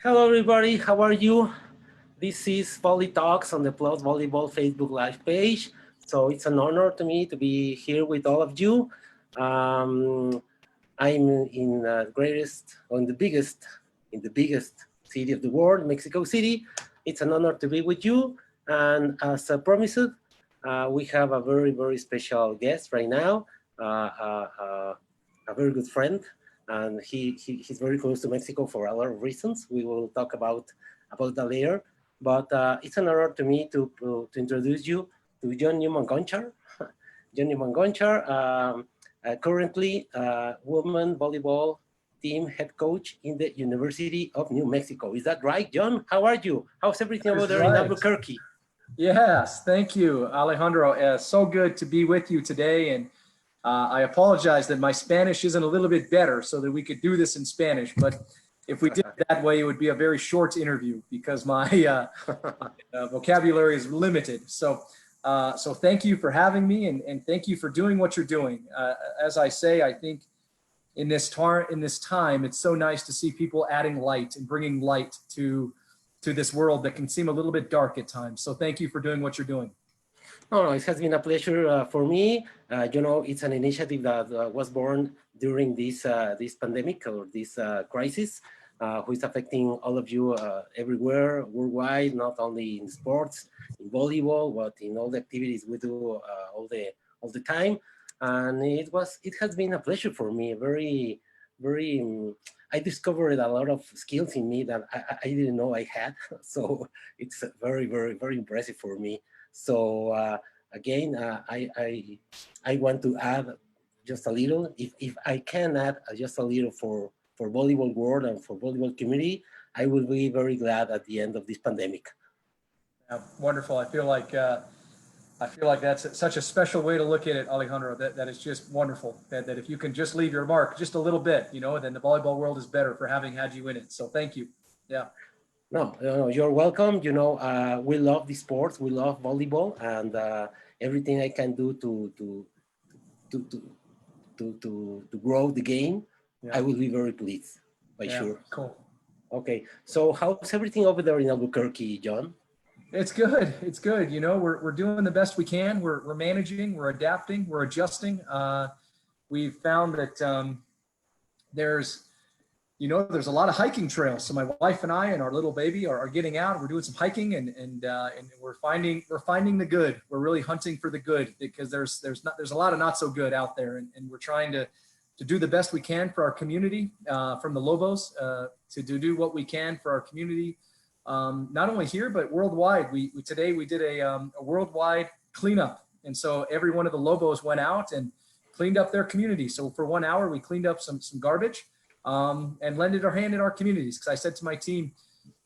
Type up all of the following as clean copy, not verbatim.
Hello, everybody. How are you? This is Volley Talks on the Plus Volleyball Facebook Live page. So it's an honor to me to be here with all of you. Um, I'm in the greatest, on the biggest city of the world, Mexico City. It's an honor to be with you. And as promised, we have a very, very special guest right now, a very good friend, and he's very close to Mexico for a lot of reasons. We will talk about that later. But it's an honor to me to introduce you to Jon Newman Gonchar. Jon Newman Gonchar, currently women volleyball team head coach in the University of New Mexico. Is that right, Jon? How are you? How's everything That over is there in right. Albuquerque? Yes, thank you, Alejandro. So good to be with you today. And I apologize that my Spanish isn't a little bit better so that we could do this in Spanish. But if we did it that way, it would be a very short interview because my vocabulary is limited. So thank you for having me and thank you for doing what you're doing. As I say, I think in this time, it's so nice to see people adding light and bringing light to this world that can seem a little bit dark at times. So thank you for doing what you're doing. No, it has been a pleasure for me. It's an initiative that was born during this pandemic or this crisis, who is affecting all of you everywhere, worldwide, not only in sports, in volleyball, but in all the activities we do all the time. And it has been a pleasure for me. I discovered a lot of skills in me that I didn't know I had. So it's very, very, very impressive for me. So again, I want to add just a little. If I can add just a little for volleyball world and for volleyball community, I will be very glad at the end of this pandemic. Yeah, wonderful. I feel like that's such a special way to look at it, Alejandro. That is just wonderful. That if you can just leave your mark just a little bit, then the volleyball world is better for having had you in it. So thank you. Yeah. No, you're welcome. We love the sports, we love volleyball, and everything I can do to to grow the game, Yeah. I will be very pleased, by sure. Cool. Okay, so how's everything over there in Albuquerque, Jon? It's good. It's good. We're doing the best we can. We're managing. We're adapting. We're adjusting. We've found that there's a lot of hiking trails. So my wife and I and our little baby are getting out. We're doing some hiking and we're finding the good. We're really hunting for the good because there's a lot of not so good out there, and we're trying to do the best we can for our community, from the Lobos, to do what we can for our community, not only here but worldwide. Today we did a worldwide cleanup, and so every one of the Lobos went out and cleaned up their community. So for 1 hour we cleaned up some garbage. And lended our hand in our communities, because I said to my team,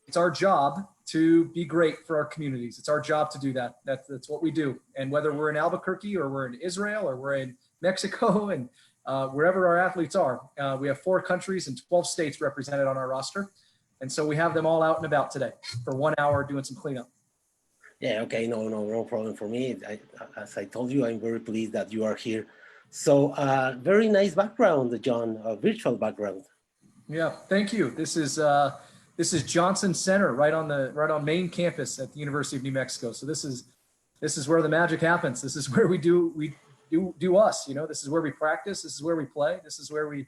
it's our job to be great for our communities. It's our job to do that. That's what we do. And whether we're in Albuquerque or we're in Israel or we're in Mexico and wherever our athletes are, we have 4 countries and 12 states represented on our roster. And so we have them all out and about today for 1 hour doing some cleanup. Yeah, okay, no problem for me. As I told you, I'm very pleased that you are here. So very nice background, Jon, virtual background. Yeah, thank you. This is Johnson Center, right on main campus at the University of New Mexico. So this is where the magic happens. This is where we do us. This is where we practice. This is where we play. This is where we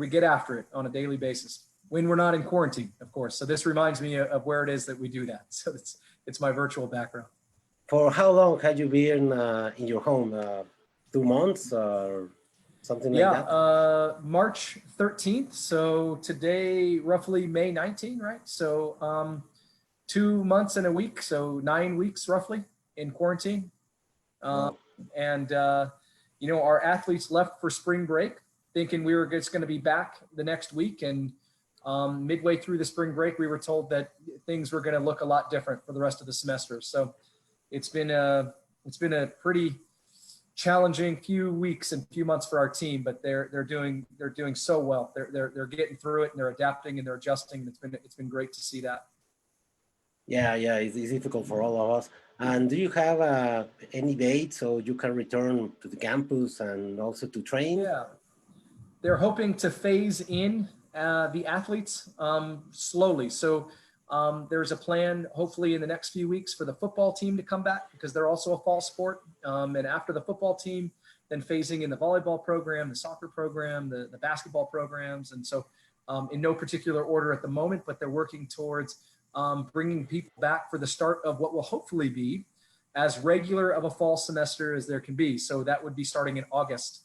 get after it on a daily basis when we're not in quarantine, of course. So this reminds me of where it is that we do that. So it's my virtual background. For how long have you been in your home? 2 months or something like that? Yeah, March 13th. So today, roughly May 19th, right? So 2 months and a week. So 9 weeks roughly in quarantine. Wow. And, our athletes left for spring break thinking we were just going to be back the next week. And midway through the spring break, we were told that things were going to look a lot different for the rest of the semester. So it's been a pretty challenging few weeks and few months for our team, but they're doing so well. They're getting through it and they're adapting and they're adjusting. It's been great to see that. Yeah, it's difficult for all of us. And do you have any date so you can return to the campus and also to train? Yeah, they're hoping to phase in the athletes slowly. So there's a plan, hopefully in the next few weeks, for the football team to come back, because they're also a fall sport. And after the football team, then phasing in the volleyball program, the soccer program, the basketball programs. And so in no particular order at the moment, but they're working towards bringing people back for the start of what will hopefully be as regular of a fall semester as there can be. So that would be starting in August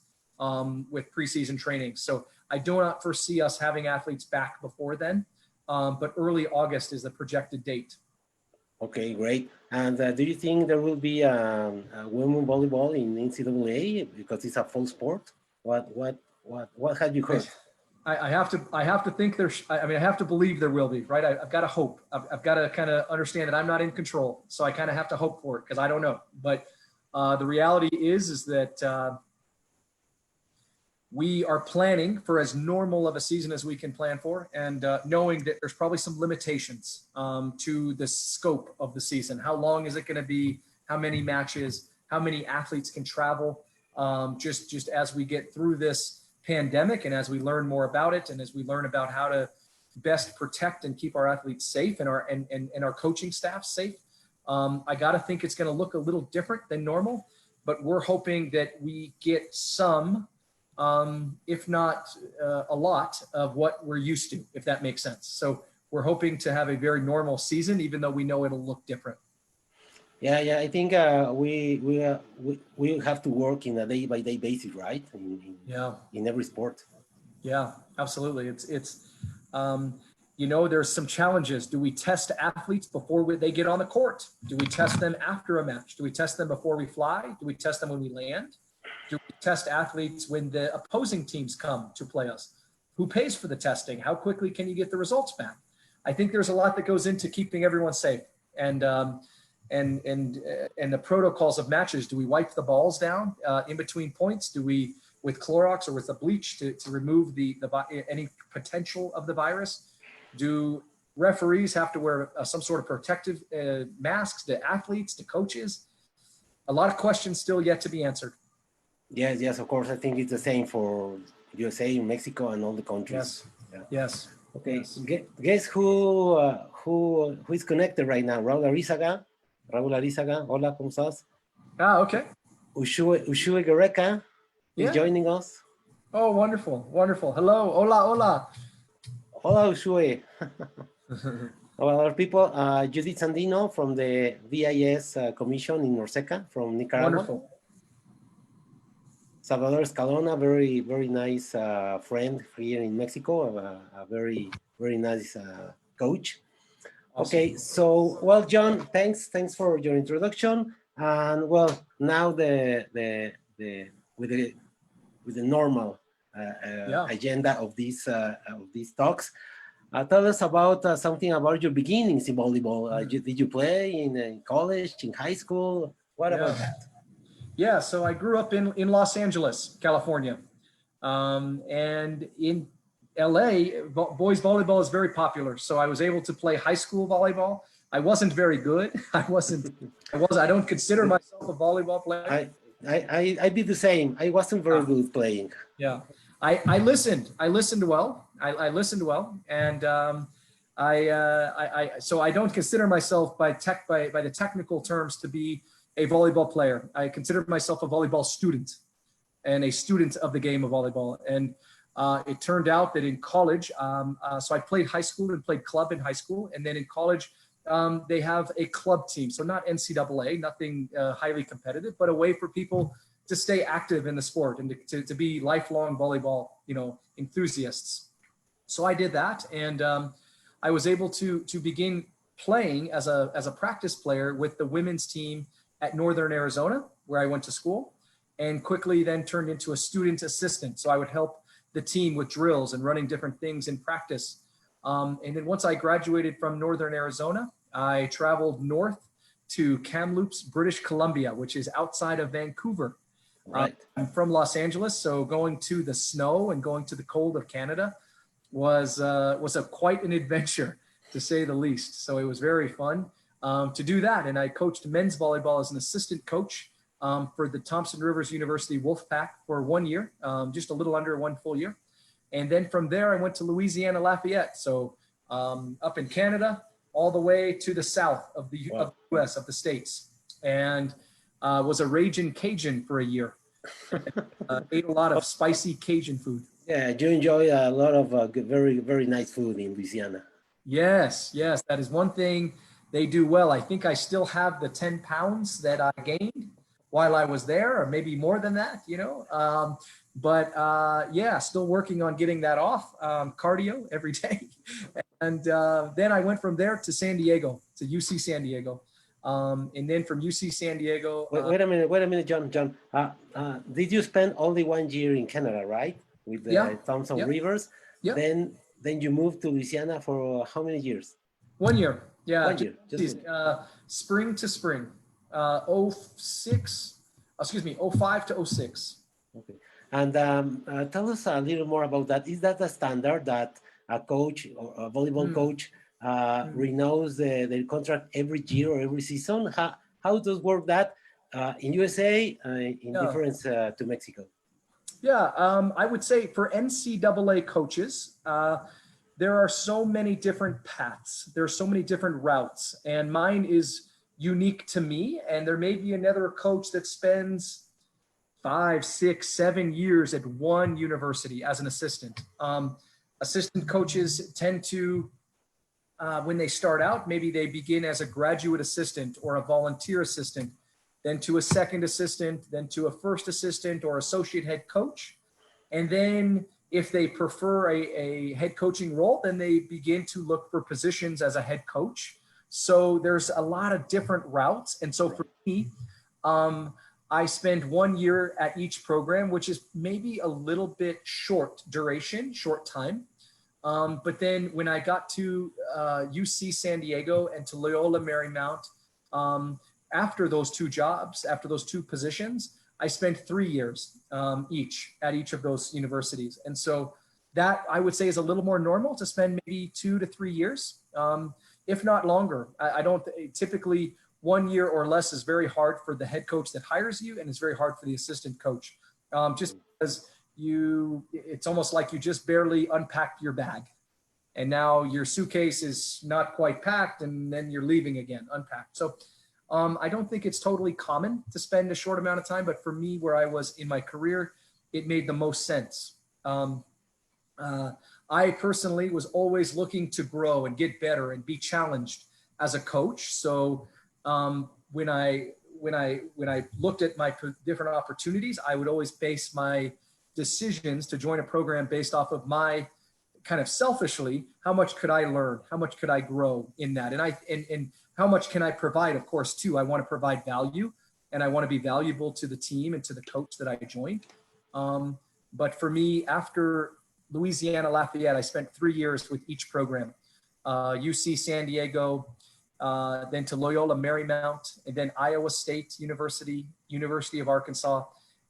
with preseason training. So I do not foresee us having athletes back before then, but early August is the projected date. Okay, great. And do you think there will be women volleyball in NCAA because it's a full sport? What have you heard? I have to think there's, I mean, I have to believe there will be, right? I've got to hope. I've got to kind of understand that I'm not in control. So I kind of have to hope for it because I don't know. But the reality is that we are planning for as normal of a season as we can plan for, and knowing that there's probably some limitations to the scope of the season. How long is it going to be? How many matches? How many athletes can travel? Just as we get through this pandemic and as we learn more about it, and as we learn about how to best protect and keep our athletes safe and our coaching staff safe, I got to think it's going to look a little different than normal, but we're hoping that we get some, if not a lot of what we're used to, if that makes sense. So we're hoping to have a very normal season, even though we know it'll look different. Yeah, I think we have to work in a day-by-day basis, right? In every sport. Yeah, absolutely. It's you know, there's some challenges. Do we test athletes before they get on the court? Do we test them after a match? Do we test them before we fly? Do we test them when we land? Do we test athletes when the opposing teams come to play us? Who pays for the testing? How quickly can you get the results back? I think there's a lot that goes into keeping everyone safe. And the protocols of matches. Do we wipe the balls down in between points? Do we, with Clorox or with a bleach to remove any potential of the virus? Do referees have to wear some sort of protective masks to athletes, to coaches? A lot of questions still yet to be answered. Yes, of course. I think it's the same for USA, Mexico, and all the countries. Yes. Okay. Yes. Guess who is connected right now? Raúl Arizaga, hola, ¿cómo estás? Okay. Ushue Guerreca is joining us. Oh, wonderful. Hello, hola. Hola, Ushue. Other people, Judith Sandino from the VIS Commission in Norseca from Nicaragua. Wonderful. Salvador Escalona, very, very nice friend here in Mexico, a very, very nice coach. Awesome. Okay, so, well, Jon, thanks for your introduction. And well, now with the normal agenda of these talks, tell us about something about your beginnings in volleyball. Did you play in college, in high school? What about that? Yeah, so I grew up in Los Angeles, California, and in LA, boys volleyball is very popular. So I was able to play high school volleyball. I wasn't very good. I don't consider myself a volleyball player. I did the same. I wasn't very good playing. Yeah, I listened well. I listened well, and so I don't consider myself by the technical terms to be a volleyball player. I consider myself a volleyball student and a student of the game of volleyball. And it turned out that in college, so I played high school and played club in high school. And then in college, they have a club team. So not NCAA, nothing highly competitive, but a way for people to stay active in the sport and to be lifelong volleyball, enthusiasts. So I did that. And I was able to begin playing as a practice player with the women's team at Northern Arizona, where I went to school, and quickly then turned into a student assistant. So I would help the team with drills and running different things in practice. And then once I graduated from Northern Arizona, I traveled north to Kamloops, British Columbia, which is outside of Vancouver. Right. I'm from Los Angeles, so going to the snow and going to the cold of Canada was quite an adventure, to say the least. So it was very fun to do that. And I coached men's volleyball as an assistant coach for the Thompson Rivers University Wolfpack for 1 year, just a little under 1 full year. And then from there, I went to Louisiana Lafayette. So up in Canada, all the way to the south of the, Wow. of the US, of the States. And was a Raging Cajun for a year. Ate a lot of spicy Cajun food. Yeah, you enjoy a lot of very, very nice food in Louisiana. Yes, yes, that is one thing they do well. I think I still have the 10 pounds that I gained while I was there, or maybe more than that, you know. But yeah, still working on getting that off, cardio every day. And then I went from there to San Diego, to UC San Diego. And then from UC San Diego. Wait a minute, John. Did you spend only 1 year in Canada, right? With the Yeah, Thompson yeah, Rivers. yeah. Then you moved to Louisiana for how many years? 1 year. Yeah. 1 year. Just spring to spring. 06, excuse me, 05 to 06. okay. And tell us a little more about that. Is that a standard that a coach or a volleyball coach renews their contract every year or every season? How does work that in USA in difference to Mexico? Yeah, I would say for NCAA coaches, there are so many different paths. There are so many different routes, and mine is unique to me. And there may be another coach that spends 5, 6, 7 years at one university as an assistant. Assistant coaches tend to, when they start out, maybe they begin as a graduate assistant or a volunteer assistant, then to a second assistant, then to a first assistant or associate head coach. And then if they prefer a head coaching role, then they begin to look for positions as a head coach. So there's a lot of different routes. And so for me, I spend 1 year at each program, which is maybe a little bit short duration, short time. But then when I got to UC San Diego and to Loyola Marymount, after those two jobs, after those two positions, I spent 3 years each at each of those universities. And so that I would say is a little more normal to spend maybe 2 to 3 years, if not longer. I don't typically 1 year or less is very hard for the head coach that hires you, and it's very hard for the assistant coach, just because it's almost like you just barely unpacked your bag. And now your suitcase is not quite packed, and then you're leaving again, unpacked. So I don't think it's totally common to spend a short amount of time, but for me, where I was in my career, it made the most sense. I personally was always looking to grow and get better and be challenged as a coach. So when I looked at my different opportunities, I would always base my decisions to join a program based off of my kind of selfishly, how much could I learn? How much could I grow in that? And how much can I provide? Of course, too, I want to provide value, and I want to be valuable to the team and to the coach that I joined. But for me, after Louisiana Lafayette, I spent 3 years with each program, UC San Diego, then to Loyola Marymount, and then Iowa State University, University of Arkansas.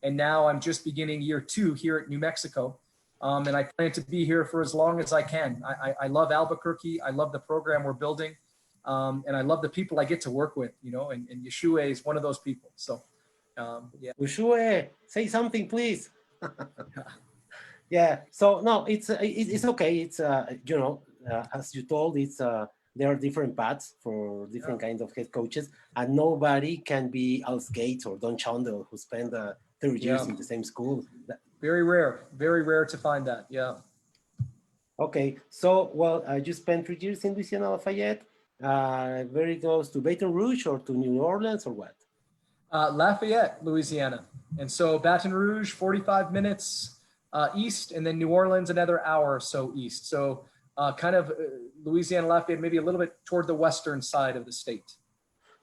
And now I'm just beginning year 2 here at New Mexico. And I plan to be here for as long as I can. I love Albuquerque. I love the program we're building. And I love the people I get to work with, you know, and Yeshua is one of those people. So, yeah. Yeshua, say something, please. Yeah. So no, it's okay. It's you know, as you told, it's there are different paths for different kinds of head coaches, and nobody can be Al Gates or Don Chandel who spent 30 years in the same school. Very rare to find that. Yeah. Okay. So, well, you spent 3 years in Louisiana Lafayette, very close to Baton Rouge or to New Orleans or what? Lafayette, Louisiana. And so Baton Rouge, 45 minutes east, and then New Orleans, another hour or so east. So kind of Louisiana Lafayette, maybe a little bit toward the western side of the state.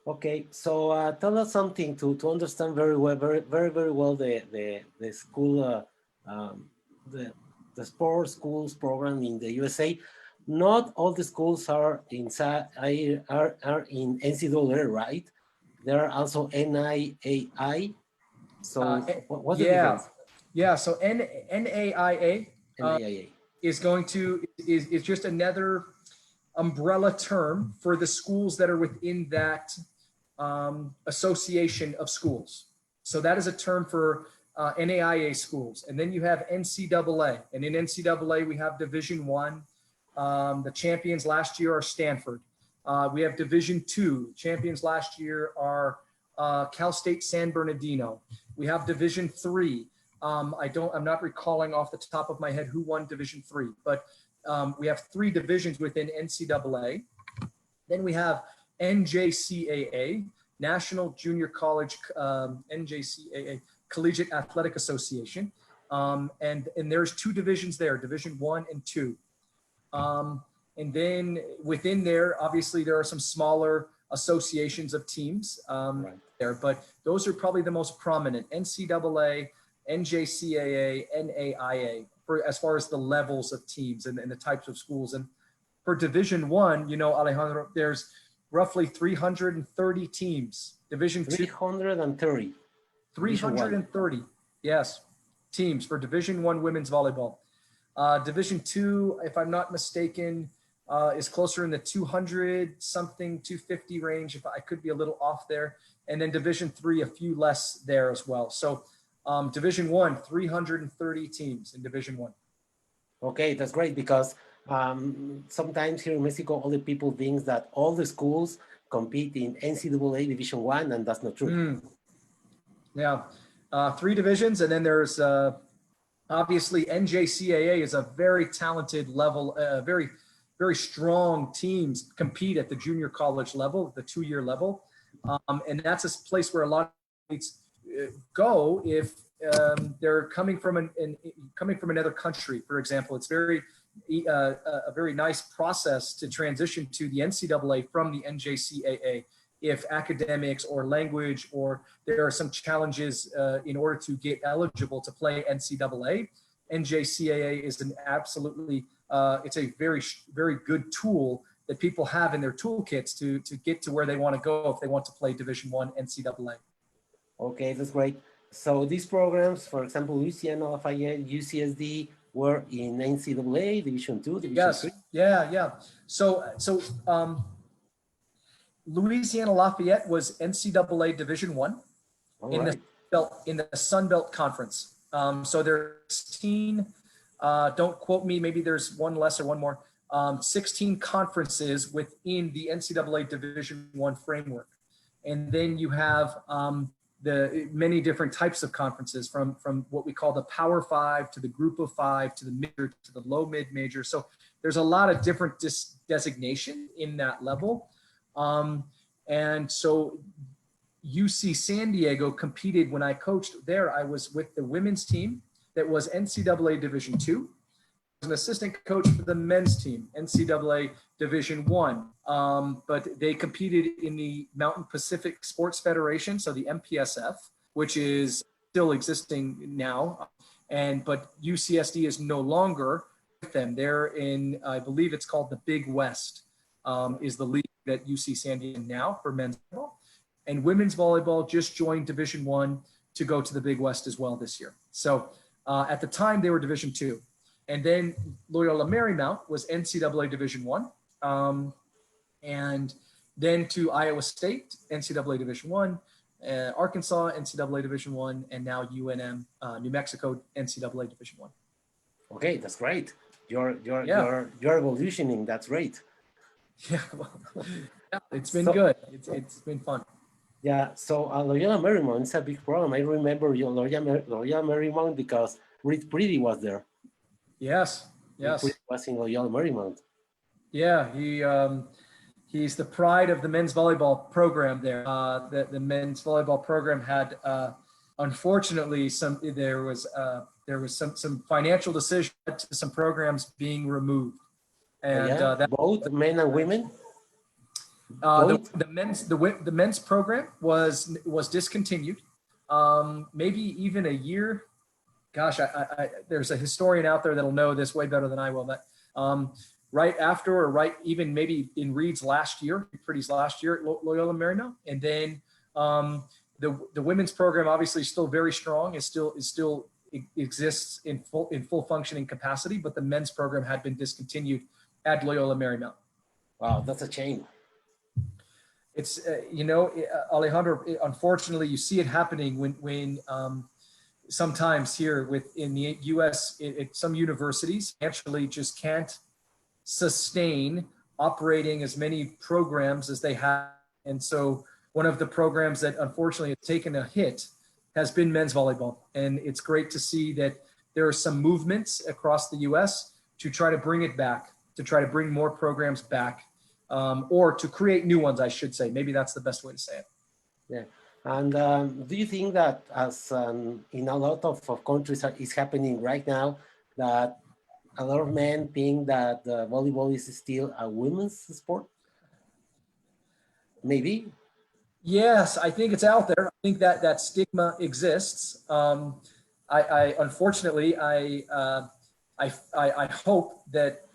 Okay, so tell us something to understand very well, very well the school, the sports schools program in the USA. Not all the schools are inside are in NCAA, right? There are also NIAI. So what's the difference? Yeah. So NAIA NIAA is just another umbrella term for the schools that are within that association of schools. So that is a term for NAIA schools, and then you have NCAA. And in NCAA, we have Division One. The champions last year are Stanford. We have Division Two. Champions last year are Cal State San Bernardino. We have Division Three. I'm not recalling off the top of my head who won Division Three, but we have 3 divisions within NCAA. Then we have NJCAA, National Junior College, NJCAA, Collegiate Athletic Association. And there's 2 divisions there, Division 1 and 2. And then within there, obviously there are some smaller associations of teams there, but those are probably the most prominent: NCAA, NJCAA, NAIA, for as far as the levels of teams and the types of schools. And for Division 1, you know, Alejandro, there's roughly 330 teams. Division 2, 330. 330, yes, teams for Division 1 women's volleyball. Division 2, if I'm not mistaken, is closer in the 200 something, 250 range. If I could be a little off there. And then Division 3, a few less there as well. So Division 1, 330 teams in Division 1. Okay, that's great, because sometimes here in Mexico, all the people think that all the schools compete in NCAA Division 1, and that's not true. Yeah, 3 divisions, and then there's obviously NJCAA is a very talented level, very, very strong teams compete at the junior college level, the 2-year level. And that's a place where a lot of athletes go if they're coming from another country. For example, it's a very nice process to transition to the NCAA from the NJCAA if academics or language, or there are some challenges in order to get eligible to play NCAA. NJCAA is an absolutely, it's a very, very good tool that people have in their toolkits to get to where they want to go if they want to play Division 1 NCAA. Okay, that's great. So these programs, for example, Louisiana Lafayette, UCSD, were in NCAA Division 2, Division 3? Yeah. So Louisiana Lafayette was NCAA Division 1 in the Sun Belt Conference. So there's 16, don't quote me, maybe there's one less or one more, 16 conferences within the NCAA Division 1 framework. And then you have the many different types of conferences from what we call the Power 5 to the Group of 5 to the major to the low mid major. So there's a lot of different designation in that level. And so UC San Diego competed when I coached there. I was with the women's team that was NCAA Division 2. I was an assistant coach for the men's team, NCAA Division 1. But they competed in the Mountain Pacific Sports Federation, so the MPSF, which is still existing now. But UCSD is no longer with them. They're in, I believe it's called the Big West, is the league that UC San Diego now for men's volleyball. And women's volleyball just joined Division 1 to go to the Big West as well this year. So at the time they were Division 2. And then Loyola Marymount was NCAA Division 1. And then to Iowa State, NCAA Division 1, Arkansas, NCAA Division 1, and now UNM, New Mexico, NCAA Division 1. Okay, that's great. You're evolutioning. That's great. Yeah, well, it's been good. It's been fun. Yeah, so Loyola Marymount is a big program. I remember Loyola Marymount because Reed Pretty was there. Yes. Reed Pretty was in Loyola Marymount. Yeah, he's the pride of the men's volleyball program there. The men's volleyball program had, unfortunately, there was some financial decision to some programs being removed. And that, both men and women. The men's program was discontinued. Maybe even a year. Gosh, there's a historian out there that'll know this way better than I will. But right after, or even maybe in Reed's last year, Pretty's last year at Loyola Marymount, and then the women's program obviously is still very strong. It still exists in full functioning capacity, but the men's program had been discontinued at Loyola Marymount. Wow, that's a shame. It's Alejandro, unfortunately you see it happening when sometimes here in the U.S., some universities actually just can't sustain operating as many programs as they have. And so one of the programs that unfortunately has taken a hit has been men's volleyball. And it's great to see that there are some movements across the US to try to bring it back, to try to bring more programs back, or to create new ones, I should say. Maybe that's the best way to say it. Yeah. And do you think that as in a lot of countries is happening right now, that a lot of men think that volleyball is still a women's sport? Maybe. Yes, I think it's out there. I think that that stigma exists. I unfortunately, I hope that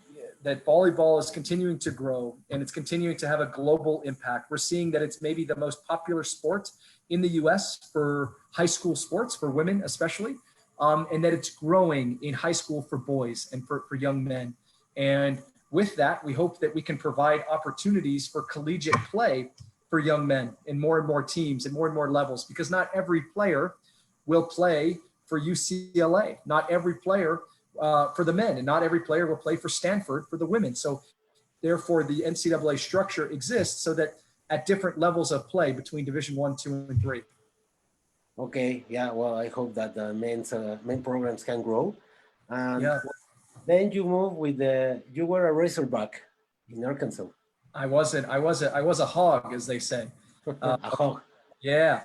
volleyball is continuing to grow and it's continuing to have a global impact. We're seeing that it's maybe the most popular sport in the U.S. for high school sports, for women especially, and that it's growing in high school for boys and for young men. And with that, we hope that we can provide opportunities for collegiate play for young men in more and more teams and more levels, because not every player will play for UCLA, not every player for the men, and not every player will play for Stanford for the women. So therefore the NCAA structure exists so that at different levels of play between Division 1, 2, and 3. Okay, yeah, well, I hope that the men programs can grow. And Yeah. then you move with you were a Razorback in Arkansas. I was a hog, as they say. A hog. Yeah.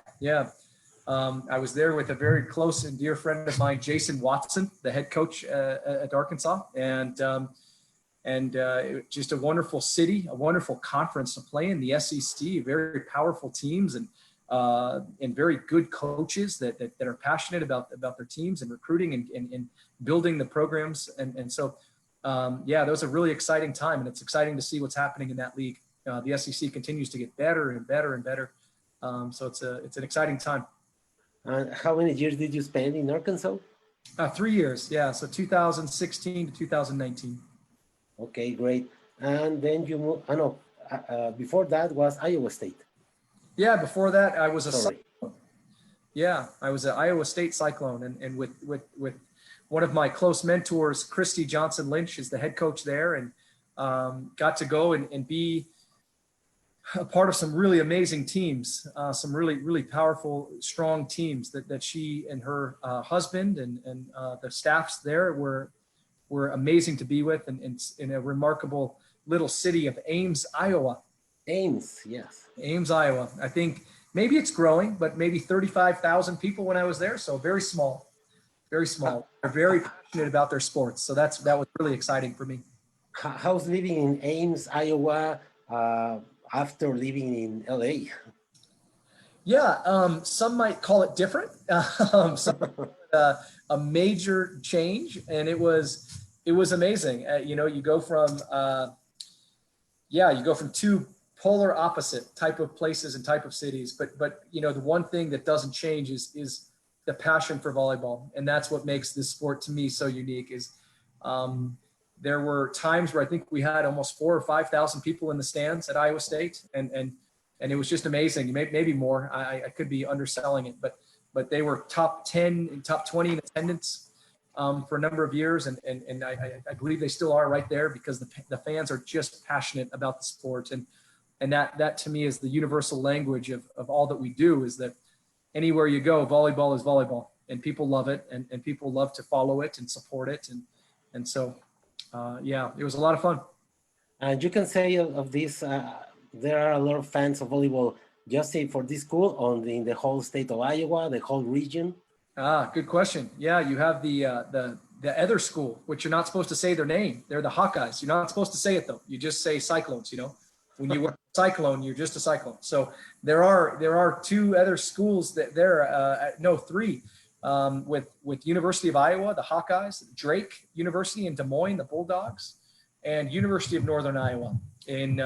I was there with a very close and dear friend of mine, Jason Watson, the head coach at Arkansas, and just a wonderful city, a wonderful conference to play in, the SEC. Very powerful teams and very good coaches that are passionate about their teams and recruiting and building the programs. And so, yeah, that was a really exciting time, and it's exciting to see what's happening in that league. The SEC continues to get better and better and better. So it's an exciting time. And how many years did you spend in Arkansas? 3 years, yeah. So 2016 to 2019. Okay, great. And then you moved. Before that was Iowa State. Yeah, before that I was Sorry. I was an Iowa State Cyclone, and with one of my close mentors, Christy Johnson Lynch, is the head coach there, and got to go and be a part of some really amazing teams, some really powerful, strong teams that she and her husband and the staffs there were amazing to be with, and in a remarkable little city of Ames, Iowa. Ames, yes. Ames, Iowa. I think maybe it's growing, but maybe 35,000 people when I was there. So very small, very small. They're very passionate about their sports. So that was really exciting for me. How's living in Ames, Iowa, after living in LA? Yeah, some might call it different. A major change, and it was amazing. You go from two polar opposite type of places and type of cities, but the one thing that doesn't change is the passion for volleyball, and that's what makes this sport to me so unique. Is there were times where I think we had almost 4,000 or 5,000 people in the stands at Iowa State, and it was just amazing. Maybe more. I could be underselling it, but they were top 10 and top 20 in attendance for a number of years, and I believe they still are right there, because the fans are just passionate about the sport, and that to me is the universal language of all that we do, is that anywhere you go, volleyball is volleyball, and people love it, and people love to follow it and support it, and so yeah, it was a lot of fun. And you can say of this, there are a lot of fans of volleyball just for this school in the whole state of Iowa, the whole region. Good question. Yeah, you have the other school, which you're not supposed to say their name. They're the Hawkeyes. You're not supposed to say it though. You just say Cyclones. When you were a Cyclone, you're just a Cyclone. So there are two other schools three, with University of Iowa, the Hawkeyes, Drake University in Des Moines, the Bulldogs, and University of Northern Iowa in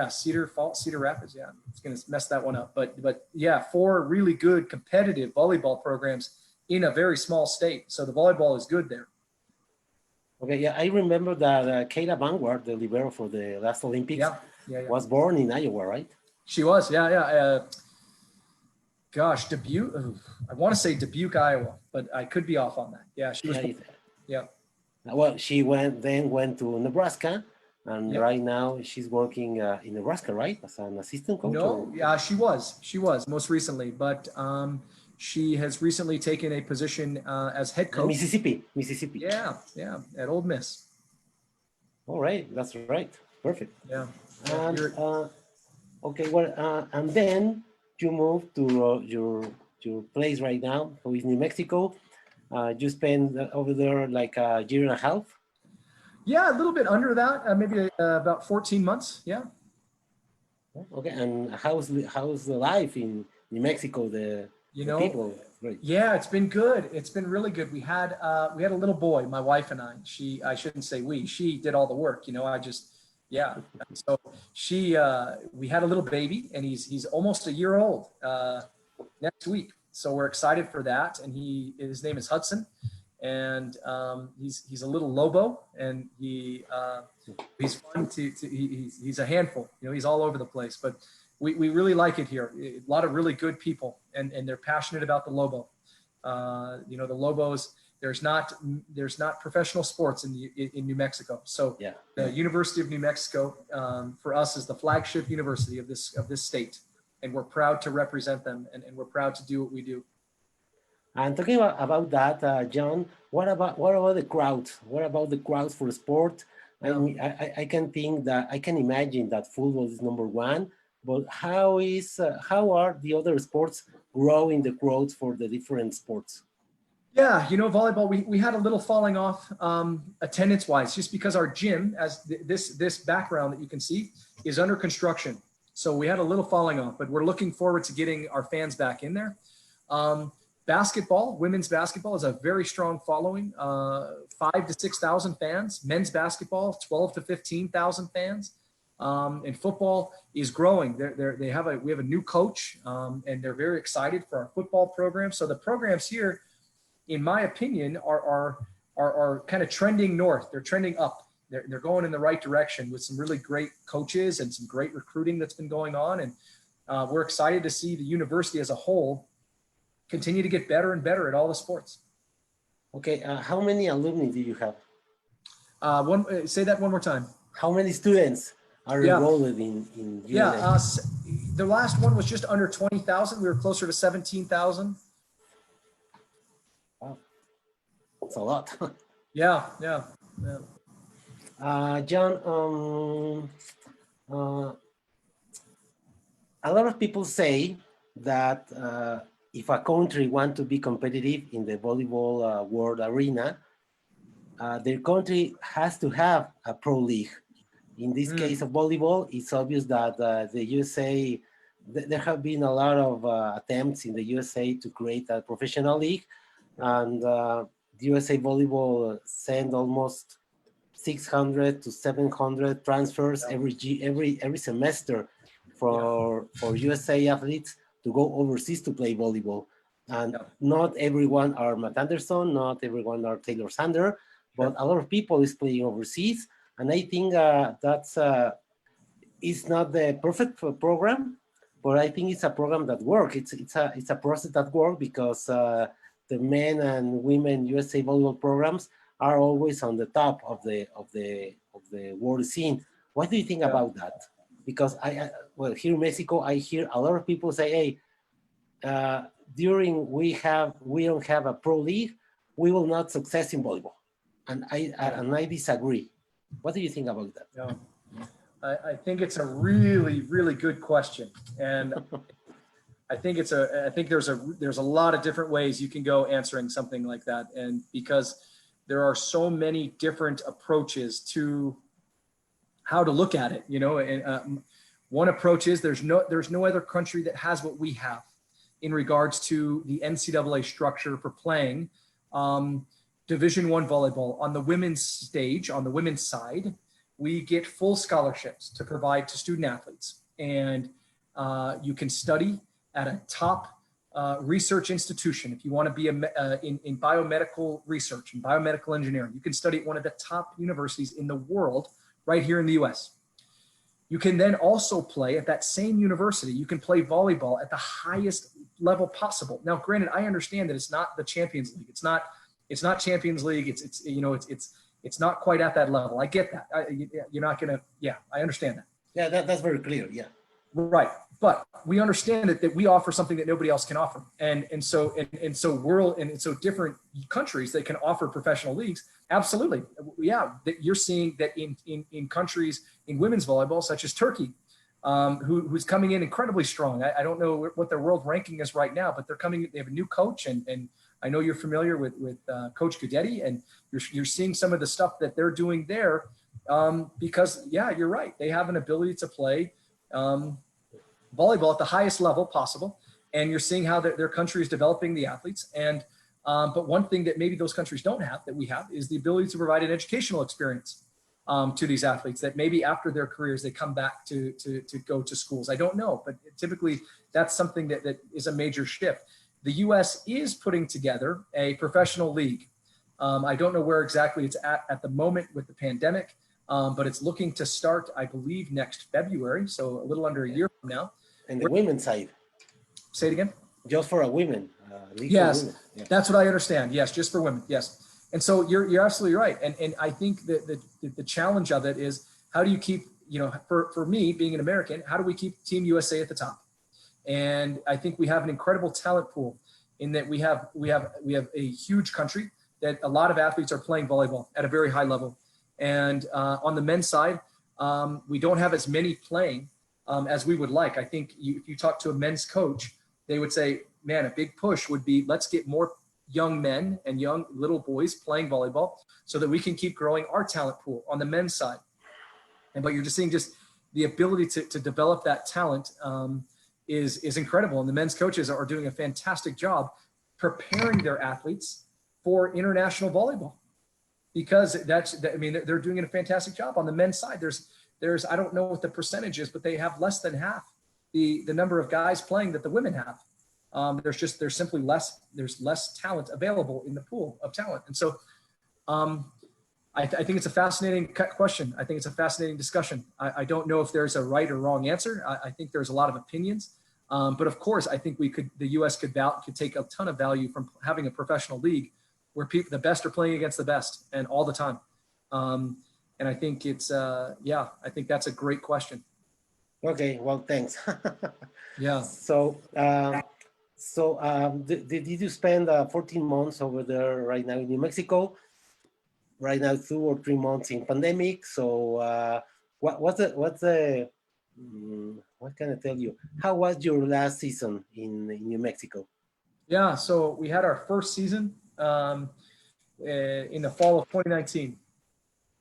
Cedar Rapids. Yeah, it's gonna mess that one up. But yeah, 4 really good competitive volleyball programs in a very small state. So the volleyball is good there. Okay, yeah, I remember that Kayla Vanguard, the libero for the last Olympics, Yeah. was born in Iowa, right? She was, yeah. Gosh, Dubuque. I want to say Dubuque, Iowa, but I could be off on that. Yeah, she was. Yeah. Well, she went to Nebraska, and Yep. right now she's working in Nebraska, right, as an assistant coach. No, yeah, she was most recently, but she has recently taken a position as head coach. Mississippi. Yeah, at Ole Miss. All right, that's right. Perfect. Yeah. And okay, well, and then you moved to your place right now, who is New Mexico. You spent over there like a year and a half. Yeah, a little bit under that, maybe about 14 months. Yeah. Okay, and how's the life in New Mexico? The people. Right. Yeah, it's been good. It's been really good. We had a little boy, my wife and I. I shouldn't say we. She did all the work. I just. Yeah. So we had a little baby, and he's almost a year old next week. So we're excited for that. And his name is Hudson, and he's a little Lobo, and he's fun he's a handful. He's all over the place, but we really like it here. A lot of really good people, and they're passionate about the Lobo. The Lobos. There's not professional sports in New Mexico. So yeah. The University of New Mexico for us is the flagship university of this state, and we're proud to represent them, and we're proud to do what we do. And talking about that, John, what about the crowds? What about the crowds for sport? Yeah. I can imagine that football is number one, but how are the other sports growing the crowds for the different sports? Yeah, volleyball, we had a little falling off attendance-wise, just because our gym, as this background that you can see, is under construction. So we had a little falling off, but we're looking forward to getting our fans back in there. Basketball, women's basketball is a very strong following, 5,000 to 6,000 fans. Men's basketball, 12,000 to 15,000 fans. And football is growing. We have a new coach, and they're very excited for our football program. So the programs here, in my opinion, are kind of trending north. They're trending up. They're going in the right direction with some really great coaches and some great recruiting that's been going on. And we're excited to see the university as a whole continue to get better and better at all the sports. Okay, how many alumni do you have? Say that one more time. How many students are enrolled in UNM? Yeah, the last one was just under 20,000. We were closer to 17,000. It's a lot. Yeah. John, a lot of people say that if a country wants to be competitive in the volleyball world arena, their country has to have a pro league. In this case of volleyball, it's obvious that the USA, there have been a lot of attempts in the USA to create a professional league, and the USA Volleyball send almost 600 to 700 transfers every semester for USA athletes to go overseas to play volleyball. And not everyone are Matt Anderson, not everyone are Taylor Sander, but a lot of people is playing overseas. And I think that's it's not the perfect program, but I think it's a program that works. It's a process that works because the men and women USA volleyball programs are always on the top of the world scene. What do you think about that? Because well, here in Mexico, I hear a lot of people say, "Hey, we don't have a pro league, we will not success in volleyball," and I disagree. What do you think about that? Yeah. I think it's a really, really good question, and I think there's a lot of different ways you can go answering something like that, and because there are so many different approaches to how to look at it, and one approach is there's no other country that has what we have in regards to the NCAA structure for playing Division I volleyball. On the women's stage, on the women's side, we get full scholarships to provide to student athletes, and you can study at a top research institution. If you want to be in biomedical research and biomedical engineering, you can study at one of the top universities in the world right here in the US. You can then also play at that same university. You can play volleyball at the highest level possible. Now, granted, I understand that it's not the Champions League. It's not Champions League. It's not quite at that level. I get that. You're not gonna. Yeah, I understand that. Yeah, that's very clear. Yeah. Right. But we understand that we offer something that nobody else can offer. And so different countries that can offer professional leagues. Absolutely. Yeah. That you're seeing that in countries in women's volleyball, such as Turkey, who's coming in incredibly strong. I don't know what their world ranking is right now, but they have a new coach, and I know you're familiar with Coach Gudetti, and you're seeing some of the stuff that they're doing there, because yeah, you're right. They have an ability to play volleyball at the highest level possible, and you're seeing how their country is developing the athletes. And but one thing that maybe those countries don't have that we have is the ability to provide an educational experience to these athletes, that maybe after their careers they come back to go to schools. I don't know, but typically that's something that is a major shift. The U.S. is putting together a professional league. I don't know where exactly it's at the moment with the pandemic, but it's looking to start, I believe, next February, so a little under a year from now. And the women's side. Say it again. Just for a women. Yes, women. Yeah. That's what I understand. Yes, just for women. Yes. And so you're absolutely right. And I think that the challenge of it is, how do you keep, for me being an American, how do we keep Team USA at the top? And I think we have an incredible talent pool in that we have a huge country that a lot of athletes are playing volleyball at a very high level. And on the men's side, we don't have as many playing as we would like. I think if you talk to a men's coach, they would say, man, a big push would be, let's get more young men and young little boys playing volleyball so that we can keep growing our talent pool on the men's side. But you're just seeing just the ability to develop that talent is incredible. And the men's coaches are doing a fantastic job preparing their athletes for international volleyball, because they're doing a fantastic job on the men's side. There's I don't know what the percentage is, but they have less than half the number of guys playing that the women have. There's simply less talent available in the pool of talent. And so I think it's a fascinating question. I think it's a fascinating discussion. I don't know if there's a right or wrong answer. I think there's a lot of opinions. But of course, I think the U.S. could take a ton of value from having a professional league where the best are playing against the best and all the time. And I think I think that's a great question. Okay, well, thanks. Yeah. So did you spend 14 months over there right now in New Mexico? Right now, 2 or 3 months in pandemic. So what can I tell you? How was your last season in New Mexico? Yeah, so we had our first season in the fall of 2019,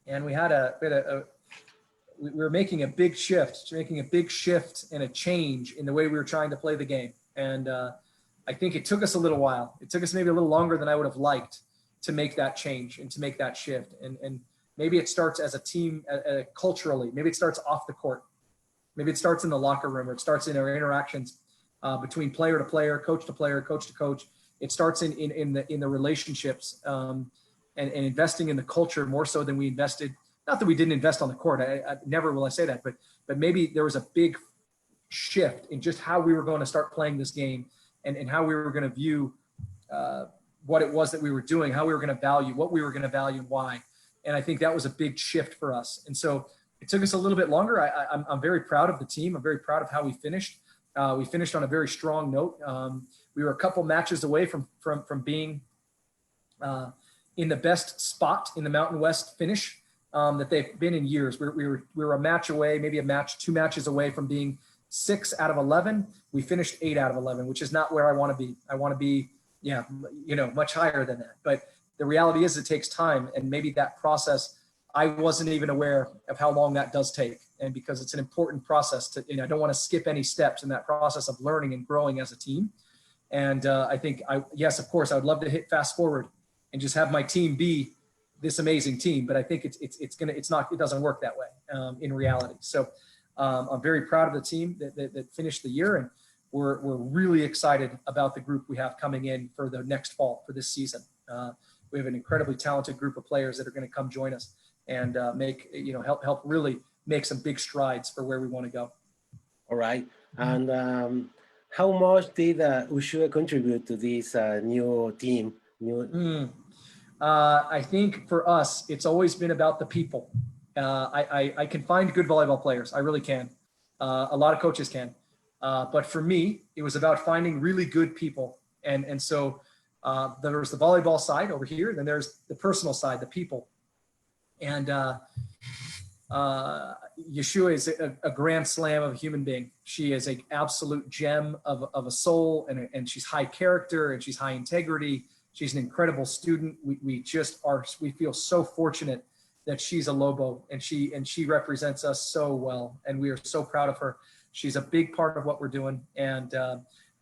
and we were making a big shift and a change in the way we were trying to play the game. And I think it took us a little while. It took us maybe a little longer than I would have liked to make that change and to make that shift. And maybe it starts as a team culturally. Maybe it starts off the court. Maybe it starts in the locker room, or it starts in our interactions between player to player, coach to player, coach to coach. It starts in the relationships and investing in the culture more so than we invested. Not that we didn't invest on the court. I never will I say that, but maybe there was a big shift in just how we were going to start playing this game and how we were going to view what it was that we were doing, how we were going to value, what we were going to value, and why. And I think that was a big shift for us. And so it took us a little bit longer. I'm very proud of the team. I'm very proud of how we finished. We finished on a very strong note. We were a couple matches away from being in the best spot in the Mountain West finish that they've been in years. We were a match away, maybe 2 matches away from being 6 out of 11. We finished 8 out of 11, which is not where I want to be. I want to be, much higher than that. But the reality is it takes time, and maybe that process, I wasn't even aware of how long that does take. And because it's an important process I don't want to skip any steps in that process of learning and growing as a team. And I think, yes, of course, I would love to hit fast forward and just have my team be this amazing team. But I think it doesn't work that way in reality. So I'm very proud of the team that finished the year, and we're really excited about the group we have coming in for the next fall, for this season. We have an incredibly talented group of players that are going to come join us and help really make some big strides for where we want to go. All right. And how much did Ushua contribute to this new team? I think for us, it's always been about the people. I can find good volleyball players. I really can. A lot of coaches can. But for me, it was about finding really good people. And so there was the volleyball side over here. Then there's the personal side, the people. And Yeshua is a grand slam of a human being. She is an absolute gem of a soul, and she's high character, and she's high integrity. She's an incredible student. We feel so fortunate that she's a Lobo, and she represents us so well, and we are so proud of her. She's a big part of what we're doing, and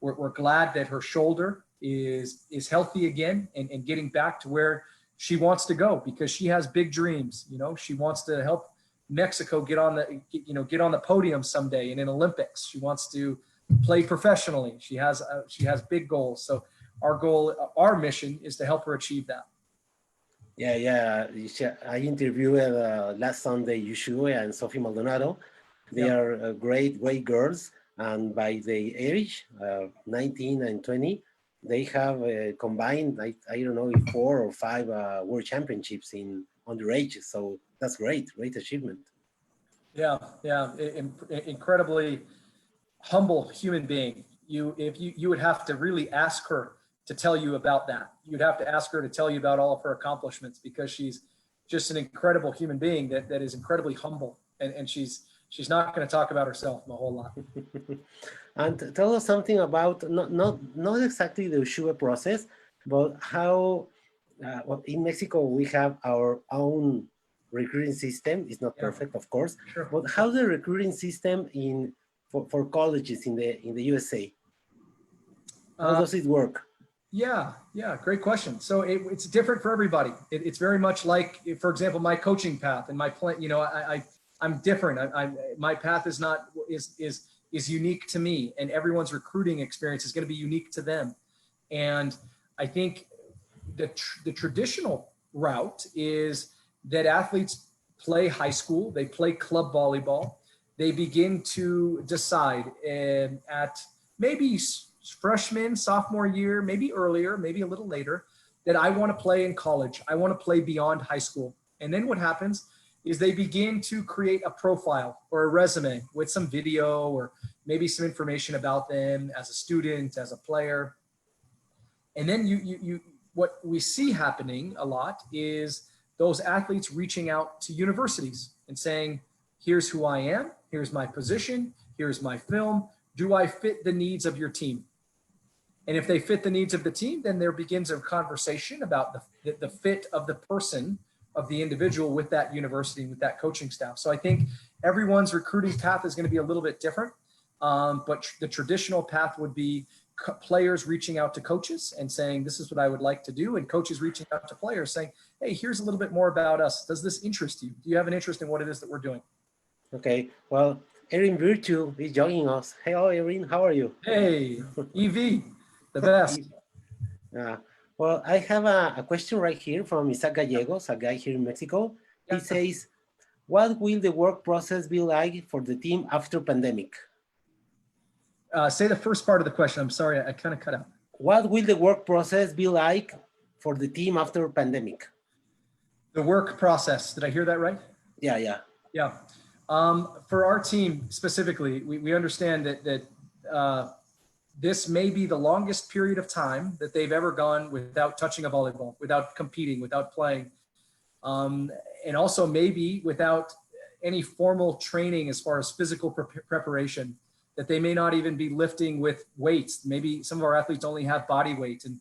we're glad that her shoulder is healthy again and getting back to where she wants to go, because she has big dreams. You know, she wants to help Mexico get on the podium someday and in Olympics. She wants to play professionally. She has big goals. So our mission is to help her achieve that. Yeah. I interviewed last Sunday Yeshua and Sophie Maldonado. They are great girls, and by the age 19 and 20, they have combined, I don't know, 4 or 5 world championships in underage. So that's great achievement. Yeah, incredibly humble human being. You would have to really ask her to tell you about that. You'd have to ask her to tell you about all of her accomplishments, because she's just an incredible human being that is incredibly humble, and she's not going to talk about herself a whole lot. And tell us something about not exactly the Ushua process, but how in Mexico we have our own recruiting system. It's not perfect, of course, Sure. but how the recruiting system for colleges in the USA? How does it work? Yeah, great question. So it's different for everybody. It's very much like, for example, my coaching path and my plan. You know, I'm different. My path is unique to me, and everyone's recruiting experience is going to be unique to them. And I think the traditional route is that athletes play high school, they play club volleyball, they begin to decide at maybe freshman, sophomore year, maybe earlier, maybe a little later, that I want to play in college. I want to play beyond high school. And then what happens is they begin to create a profile or a resume with some video or maybe some information about them as a student, as a player. And then what we see happening a lot is those athletes reaching out to universities and saying, here's who I am, here's my position, here's my film. Do I fit the needs of your team? And if they fit the needs of the team, then there begins a conversation about the fit of the person, of the individual with that university, with that coaching staff. So I think everyone's recruiting path is going to be a little bit different. But the traditional path would be players reaching out to coaches and saying, this is what I would like to do. And coaches reaching out to players saying, hey, here's a little bit more about us. Does this interest you? Do you have an interest in what it is that we're doing? Okay, well, Erin Virtue is joining us. Hello, Erin, how are you? Hey, EV, the best. Well, I have a question right here from Isaac Gallegos, a guy here in Mexico. He says, what will the work process be like for the team after pandemic? Say the first part of the question. I'm sorry, I kind of cut out. What will the work process be like for the team after pandemic? The work process, did I hear that right? Yeah. For our team specifically, we understand that this may be the longest period of time that they've ever gone without touching a volleyball, without competing, without playing. And also maybe without any formal training as far as physical preparation, that they may not even be lifting with weights. Maybe some of our athletes only have body weight and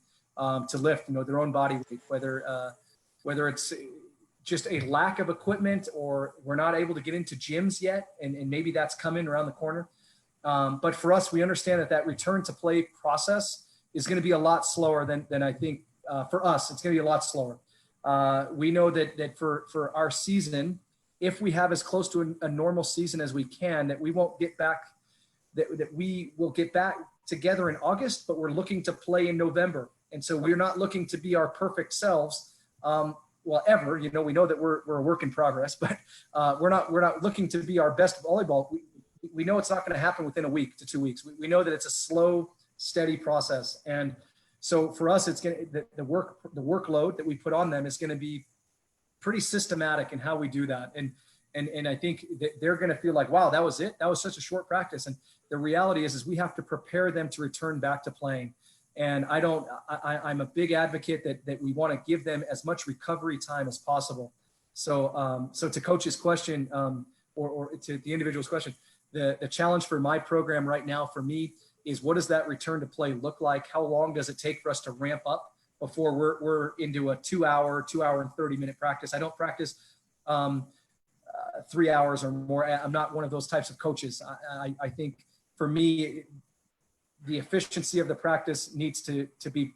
to lift, their own body weight, whether it's just a lack of equipment or we're not able to get into gyms yet. And maybe that's coming around the corner. But for us, we understand that return to play process is going to be a lot slower than I think for us, it's going to be a lot slower. We know that for our season, if we have as close to a normal season as we can, that we won't get back, that we will get back together in August, but we're looking to play in November. And so we're not looking to be our perfect selves. well, ever, you know, we know that we're a work in progress, but we're not looking to be our best volleyball. We know it's not going to happen within a week to 2 weeks. We know that it's a slow, steady process. And so for us, it's going to, the workload that we put on them is going to be pretty systematic in how we do that. And I think that they're going to feel like, wow, that was it. That was such a short practice. And the reality is we have to prepare them to return back to playing. And I'm a big advocate that we want to give them as much recovery time as possible. So, so to Coach's question, or to the individual's question, the challenge for my program right now for me is, what does that return to play look like? How long does it take for us to ramp up before we're into a 2 hour and 30-minute practice? I don't practice 3 hours or more. I'm not one of those types of coaches. I think for me, the efficiency of the practice needs to be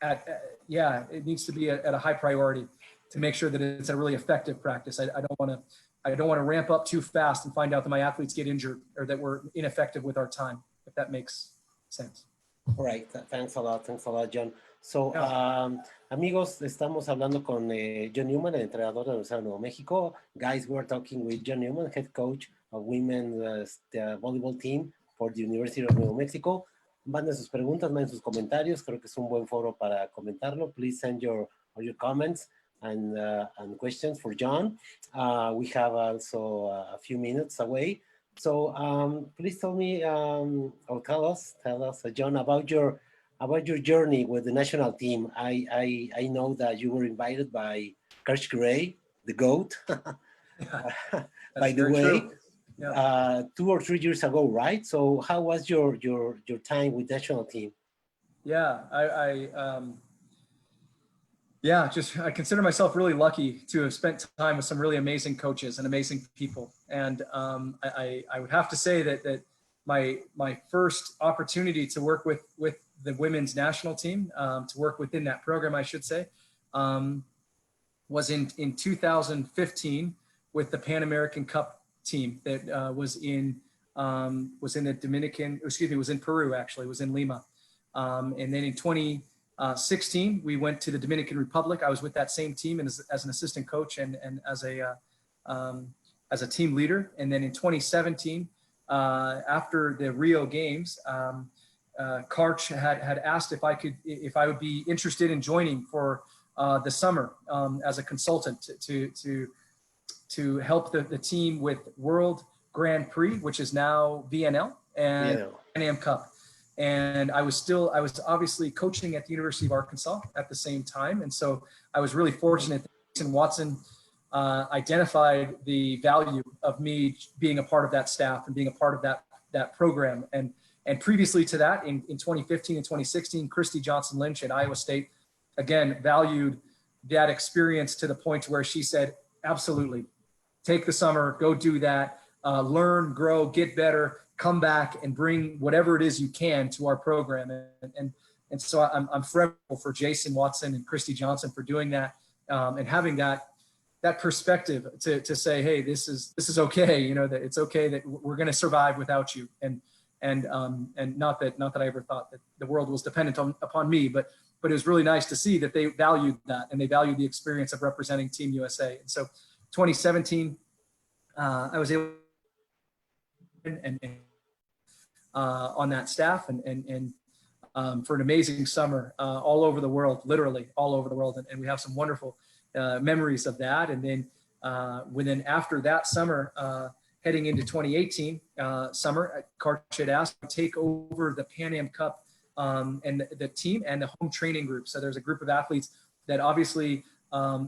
it needs to be at a high priority to make sure that it's a really effective practice. I don't want to ramp up too fast and find out that my athletes get injured or that we're ineffective with our time, if that makes sense. All right, thanks a lot, John. So, amigos, estamos hablando con Jon Newman, el entrenador de la Universidad de Nuevo México. Guys, we're talking with Jon Newman, head coach of women's volleyball team for the University of Nuevo Mexico. Manden sus preguntas, manden sus comentarios. Creo que es un buen foro para comentarlo. Please send your comments and questions for John. We have also a few minutes away. So please tell me, or tell us, John, about your journey with the national team. I know that you were invited by Coach Gray, the GOAT, by the way, yeah. 2 or 3 years ago, right? So how was your time with national team? Yeah, I consider myself really lucky to have spent time with some really amazing coaches and amazing people. And I would have to say that my first opportunity to work with the women's national team, to work within that program, I should say, was in 2015 with the Pan American Cup team that was in the Dominican, excuse me, was in Peru, actually, was in Lima. And then in 2016, we went to the Dominican Republic. I was with that same team and as an assistant coach and as a team leader. And then in 2017, after the Rio Games, Karch had asked if I would be interested in joining for the summer as a consultant to help the team with World Grand Prix, which is now VNL, and Pan Am Cup. And I was obviously coaching at the University of Arkansas at the same time. And so I was really fortunate that Jason Watson identified the value of me being a part of that staff and being a part of that program. And previously to that, in 2015 and 2016, Christy Johnson Lynch at Iowa State, again, valued that experience to the point where she said, absolutely, take the summer, go do that, learn, grow, get better, come back and bring whatever it is you can to our program. And so I'm forever grateful for Jason Watson and Christy Johnson for doing that, and having that perspective to say, hey, this is okay. You know, that it's okay that we're going to survive without you. And not that I ever thought that the world was dependent upon me, but it was really nice to see that they valued that and they valued the experience of representing Team USA. And so 2017, I was able on that staff and for an amazing summer all over the world, literally all over the world. And we have some wonderful memories of that. And then within after that summer, heading into 2018 summer, Karch had asked to take over the Pan Am Cup and the team and the home training group. So there's a group of athletes that obviously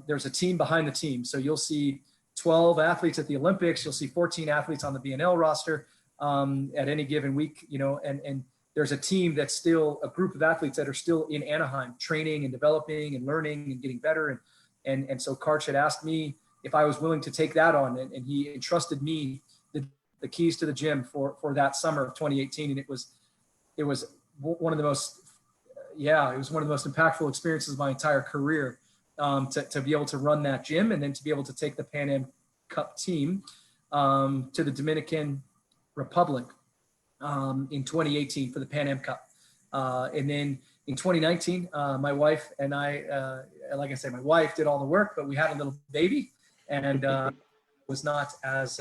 there's a team behind the team. So you'll see 12 athletes at the Olympics. You'll see 14 athletes on the BNL roster at any given week, you know, and there's a team that's still a group of athletes that are still in Anaheim training and developing and learning and getting better. And so Karch had asked me if I was willing to take that on, and he entrusted me the keys to the gym for that summer of 2018. And it was one of the most, it was one of the most impactful experiences of my entire career, to be able to run that gym and then to be able to take the Pan Am Cup team to the Dominican Republic in 2018 for the Pan Am Cup. And then in 2019, my wife and I, like I said, my wife did all the work, but we had a little baby, and was not as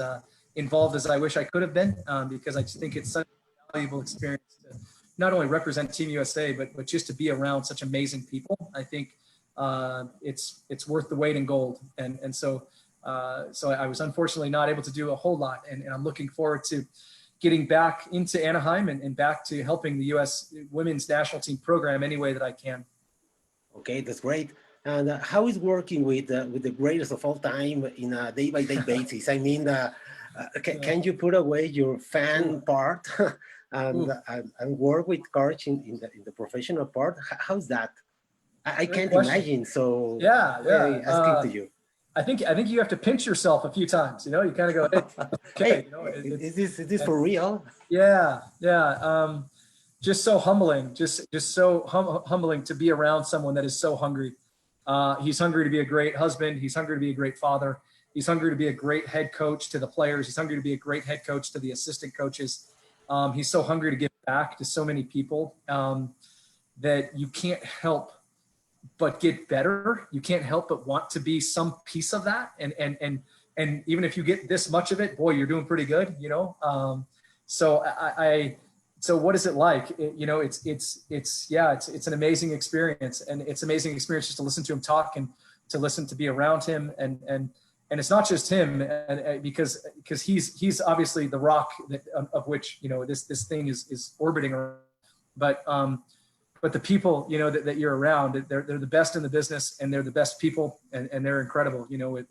involved as I wish I could have been, because I just think it's such a valuable experience to not only represent Team USA, but just to be around such amazing people. I think it's worth the weight in gold. And so I was unfortunately not able to do a whole lot, and I'm looking forward to getting back into Anaheim and back to helping the U.S. women's national team program any way that I can. Okay, that's great. And how is working with the greatest of all time in a day-by-day basis? I mean, can you put away your fan part and work with coach in the professional part? How's that? I can't imagine. So yeah. asking to you. I think you have to pinch yourself a few times. You know, you kind of go, hey, okay. Hey, you know, is this for real? Yeah. Just so humbling, just so humbling to be around someone that is so hungry. He's hungry to be a great husband. He's hungry to be a great father. He's hungry to be a great head coach to the players. He's hungry to be a great head coach to the assistant coaches. He's so hungry to give back to so many people that you can't help but get better. You can't help but want to be some piece of that. And even if you get this much of it, boy, you're doing pretty good, you know? So what is it like? It's an amazing experience, and it's amazing experience just to listen to him talk and to be around him. And it's not just him, and because he's obviously the rock of which, you know, this thing is orbiting around. But the people, you know, that you're around, they're the best in the business, and they're the best people, and they're incredible. You know,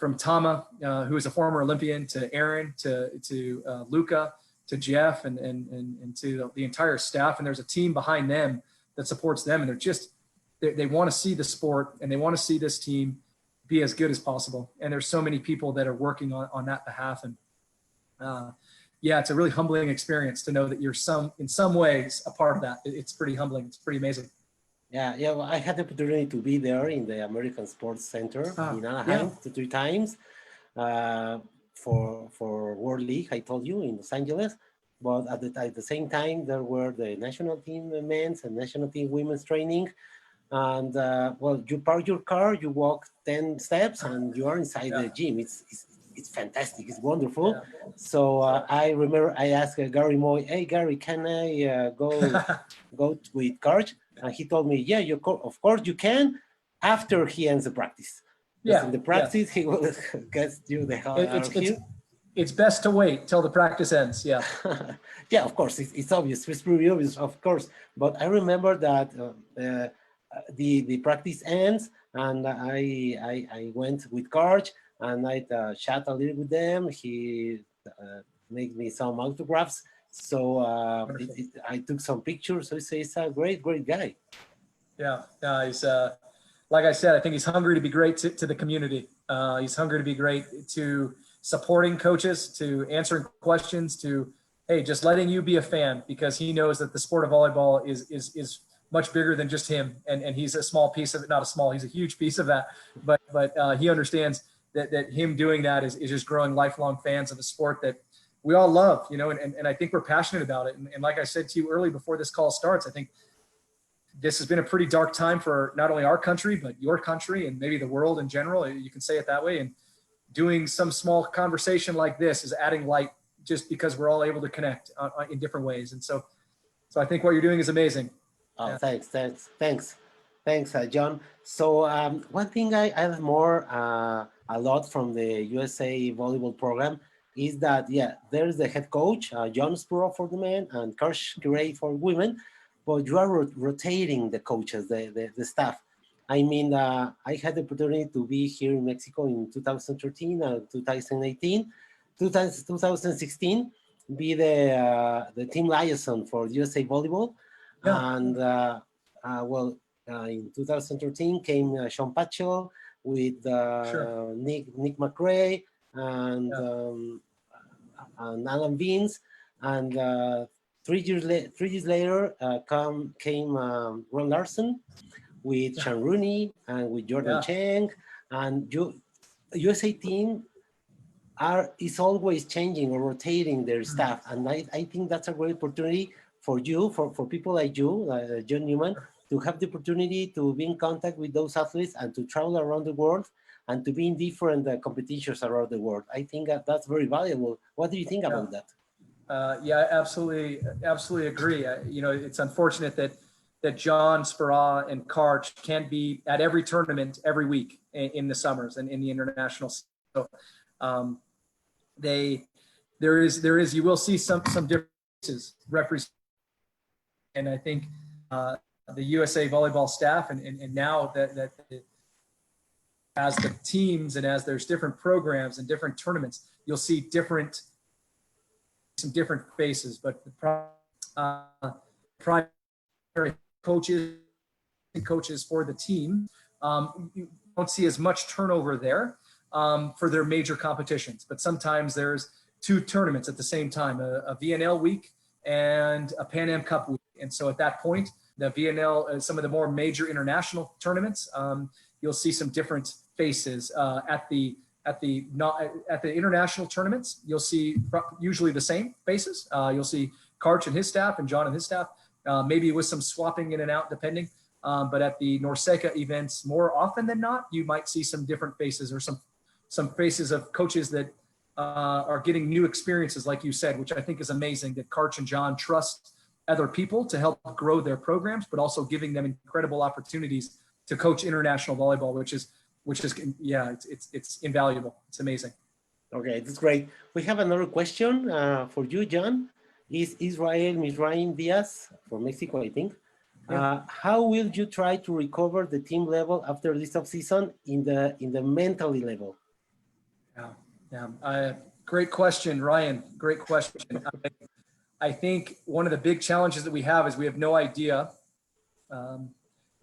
from Tama, who is a former Olympian, to Aaron, to Luca, to Jeff, and to the entire staff. And there's a team behind them that supports them, and they want to see the sport, and they want to see this team be as good as possible. And there's so many people that are working on that behalf. And it's a really humbling experience to know that you're in some ways a part of that. It's pretty humbling. It's pretty amazing. Yeah. Well, I had the opportunity to be there in the American Sports Center in Anaheim 2-3 times for World League. I told you, in Los Angeles, but at the same time there were the national team men's and national team women's training. And you park your car, you walk 10 steps, and you are inside the gym. It's fantastic. It's wonderful. Yeah. So I remember I asked Gary Moy, "Hey Gary, can I go with Coach?" And he told me, "Yeah, of course you can, after he ends the practice. Yeah. In the practice, he will get you the hell out of here." It's best to wait till the practice ends. Yeah. Yeah, of course. It's obvious. It's pretty obvious, of course. But I remember that the practice ends, and I went with Coach, and I chat a little with them. He made me some autographs. So I took some pictures. So he's a great guy. Yeah, he's like I said, I think he's hungry to be great to the community. He's hungry to be great to supporting coaches, to answering questions, to, hey, just letting you be a fan, because he knows that the sport of volleyball is much bigger than just him. And he's a small piece of it, he's a huge piece of that. But he understands that him doing that is just growing lifelong fans of a sport that we all love, you know, and I think we're passionate about it. And like I said to you early before this call starts, I think this has been a pretty dark time for not only our country, but your country and maybe the world in general. You can say it that way. And doing some small conversation like this is adding light, just because we're all able to connect in different ways. And so I think what you're doing is amazing. Oh, yeah. Thanks, John. So one thing I admire a lot from the USA volleyball program is that, there's the head coach, John Spuro for the men and Coach Gray for women, but you are rotating the coaches, the staff. I mean, I had the opportunity to be here in Mexico in 2013 and 2018, 2016, be the team liaison for USA Volleyball. Yeah. And in 2013 came Sean Patchell with Nick McRae and Alan Vince, and 3 years later came Ron Larson with Sean Rooney and with Jordan Cheng, and USA team is always changing or rotating their staff, and I think that's a great opportunity for you, for people like you, Jon Newman, to have the opportunity to be in contact with those athletes and to travel around the world and to be in different competitions around the world. I think that's very valuable. What do you think about that? Yeah, absolutely agree. You know, it's unfortunate that John, Spera, and Karch can't be at every tournament every week in the summers and in the international. So there is you will see some differences represent, and I think the USA volleyball staff and now that as the teams and as there's different programs and different tournaments, you'll see some different faces, but the primary coaches for the team, you don't see as much turnover there for their major competitions. But sometimes there's 2 tournaments at the same time, a VNL week and a Pan Am Cup week. And so at that point, the VNL, some of the more major international tournaments, you'll see some different faces at the international tournaments. You'll see usually the same faces. You'll see Karch and his staff and John and his staff, maybe with some swapping in and out depending. But at the NORCECA events, more often than not, you might see some different faces or some faces of coaches that are getting new experiences, like you said, which I think is amazing, that Karch and John trust other people to help grow their programs, but also giving them incredible opportunities to coach international volleyball, which is yeah, it's invaluable. It's amazing. Okay, that's great. We have another question for you, John. Is Israel Misraim Diaz from Mexico, I think. Yeah. How will you try to recover the team level after this offseason in the mentally level? Yeah. Great question, Ryan. Great question. I think one of the big challenges that we have is we have no idea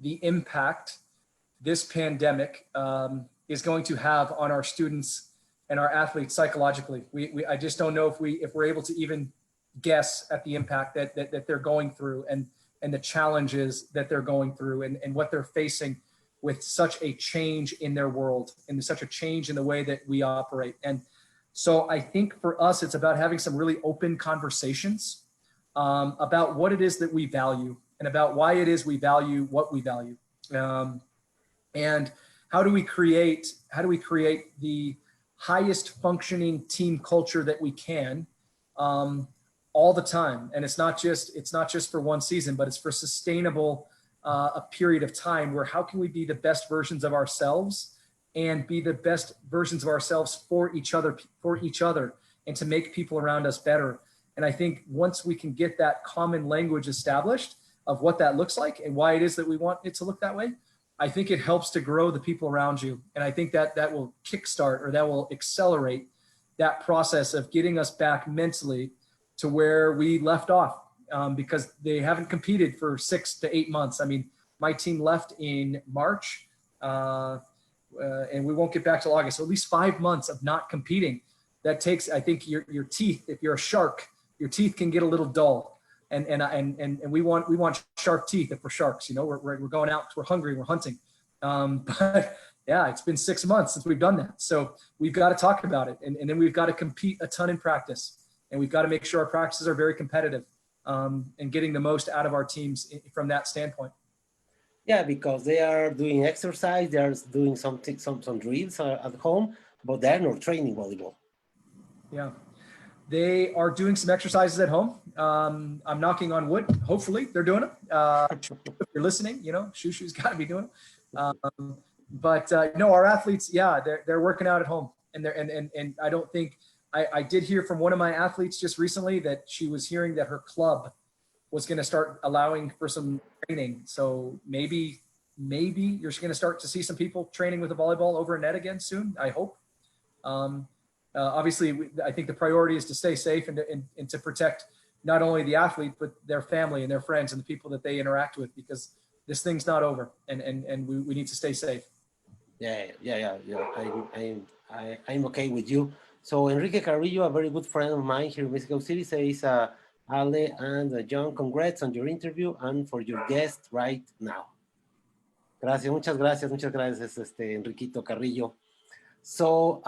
the impact this pandemic is going to have on our students and our athletes psychologically. I just don't know if we're able to even guess at the impact that they're going through and the challenges that they're going through and what they're facing with such a change in their world and such a change in the way that we operate. And so I think for us, it's about having some really open conversations about what it is that we value and about why it is we value what we value. And how do we create the highest functioning team culture that we can all the time? And it's not just for one season, but it's for sustainable a period of time where how can we be the best versions of ourselves and be the best versions of ourselves for each other and to make people around us better. And I think once we can get that common language established of what that looks like and why it is that we want it to look that way, I think it helps to grow the people around you. And I think that will kickstart or that will accelerate that process of getting us back mentally to where we left off because they haven't competed for 6 to 8 months. I mean, my team left in March and we won't get back till August. So at least 5 months of not competing. That takes, I think, your teeth, if you're a shark, your teeth can get a little dull. And we want sharp teeth if we're sharks. You know, we're going out because we're hungry, we're hunting. But yeah, it's been 6 months since we've done that. So we've got to talk about it. And then we've got to compete a ton in practice. And we've got to make sure our practices are very competitive and getting the most out of our teams from that standpoint. Yeah, because they are doing exercise, they are doing some drills at home, but they're not training volleyball. Yeah, they are doing some exercises at home. I'm knocking on wood. Hopefully they're doing them. If you're listening, you know, Shushu's got to be doing them. But no, our athletes, yeah, they're working out at home, and I don't think I did hear from one of my athletes just recently that she was hearing that her club was going to start allowing for some training. So maybe you're going to start to see some people training with a volleyball over a net again soon. I hope. Obviously, I think the priority is to stay safe and to protect not only the athlete, but their family and their friends and the people that they interact with, because this thing's not over and we need to stay safe. Yeah. I'm okay with you. So Enrique Carrillo, a very good friend of mine here in Mexico City, says, Ale and John, congrats on your interview and for your guest right now. Gracias, muchas gracias, Enriquito Carrillo. So,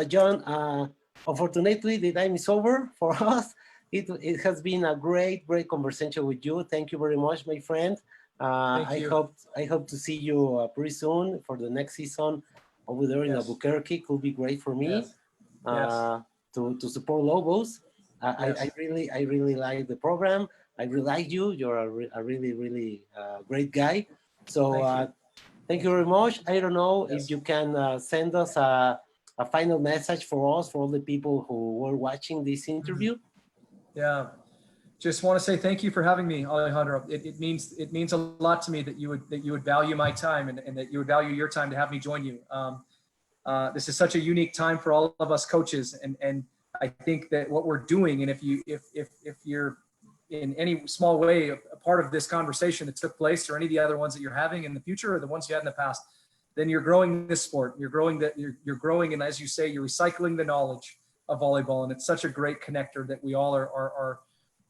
John, unfortunately, the time is over for us. it has been a great conversation with you. Thank you very much, my friend. Thank you. I hope to see you pretty soon for the next season over there in Yes. Albuquerque. Could be great for me Yes. Yes. to support Lobos. Yes. I really like the program. I really like you. You're a really great guy. So Thank you. thank you very much. I don't know if Yes. you can send us a final message for us, for all the people who were watching this interview. Yeah. Just want to say thank you for having me, Alejandro. It means a lot to me that you would value my time and that you would value your time to have me join you. This is such a unique time for all of us coaches, and I think that what we're doing, and if you're in any small way a part of this conversation that took place, or any of the other ones that you're having in the future, or the ones you had in the past, then you're growing this sport. You're growing, and as you say, you're recycling the knowledge of volleyball, and it's such a great connector that we all are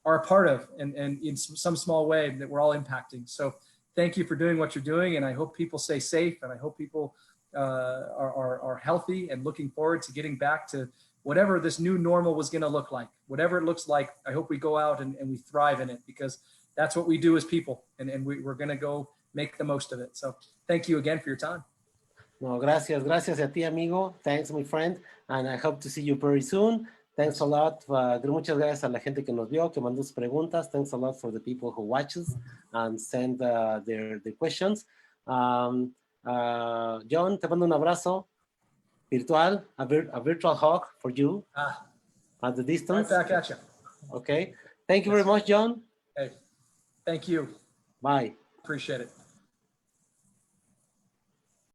a part of, and in some small way that we're all impacting. So thank you for doing what you're doing, and I hope people stay safe, and I hope people are healthy and looking forward to getting back to whatever this new normal was going to look like. Whatever it looks like, I hope we go out and we thrive in it, because that's what we do as people, and we're going to go make the most of it. So thank you again for your time. No, gracias a ti, amigo. Thanks, my friend, and I hope to see you very soon. Thanks a lot. Muchas gracias a la gente que nos vio, que mandó sus preguntas. Thanks a lot for the people who watch us and send their questions. John, te mando un abrazo virtual, a virtual hug for you at the distance. Right back at you. Okay. Thank you very much, John. Hey, thank you. Bye. Appreciate it.